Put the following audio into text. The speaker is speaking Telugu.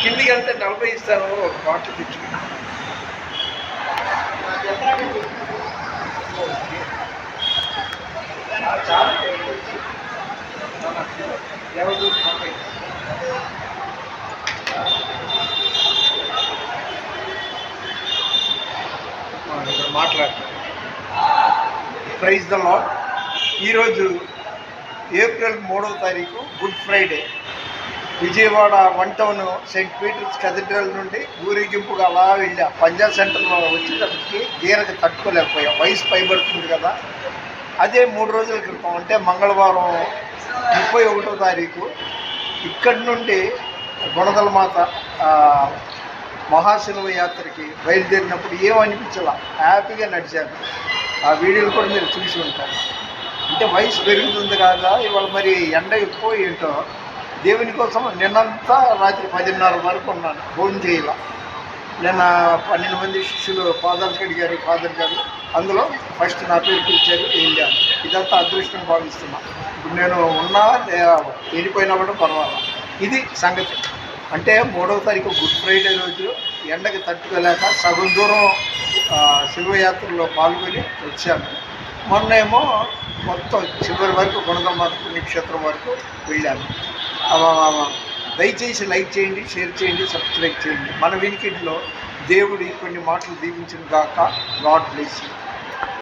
కిందికి వెళ్తే 40 ఇస్తాను, ఒక బాటిల్ తెచ్చుకున్నా. మాట్లాడతాను. Praise the lord. ఈరోజు ఏప్రిల్ 3వ తారీఖు Good Friday. Vijayawada 1 town Saint Peter's Cathedral నుండి ఊరేగింపుగా అలా వెళ్ళా. పంజాబ్ సెంటర్లో వచ్చేటప్పటికి గీరకు తట్టుకోలేకపోయాం, వయసు పైబడుతుంది కదా. అదే 3 రోజుల క్రితం, అంటే మంగళవారం 31వ తారీఖు ఇక్కడి నుండి గుణదల మాత మహాశిలువ యాత్రకి బయలుదేరినప్పుడు ఏమనిపించాల, హ్యాపీగా నడిచాను. ఆ వీడియోలు కూడా మీరు చూసి ఉంటారు. అంటే వయసు పెరుగుతుంది కదా, ఇవాళ మరి ఎండ ఎక్కువ ఏంటో. దేవుని కోసం నిన్నంతా రాత్రి 10:30 వరకు ఉన్నాను, భోజనం చేయాల. నిన్న 12 మంది శిష్యులు పాదాలు కడిగారు ఫాదర్ గారు. అందులో ఫస్ట్ నా పేరు పిలిచారు, వెళ్ళాను. ఇదంతా అదృష్టం భావిస్తున్నా. ఇప్పుడు నేను ఉన్నా వెళ్ళిపోయినా కూడా పర్వాలేదు. ఇది సంగతి. అంటే 3వ తారీఖు గుడ్ ఫ్రైడే రోజు ఎండకి తట్టుకోలేక సగం దూరం శివయాత్రలో పాల్గొని వచ్చాను. మొన్నేమో మొత్తం చివరి వరకు గుణదమాత పుణ్యక్షేత్రం వరకు వెళ్ళాను. దయచేసి లైక్ చేయండి, షేర్ చేయండి, సబ్స్క్రైబ్ చేయండి. మన వినికిడిలో దేవుడి కొన్ని మాటలు దీవించిన గాక. God bless you.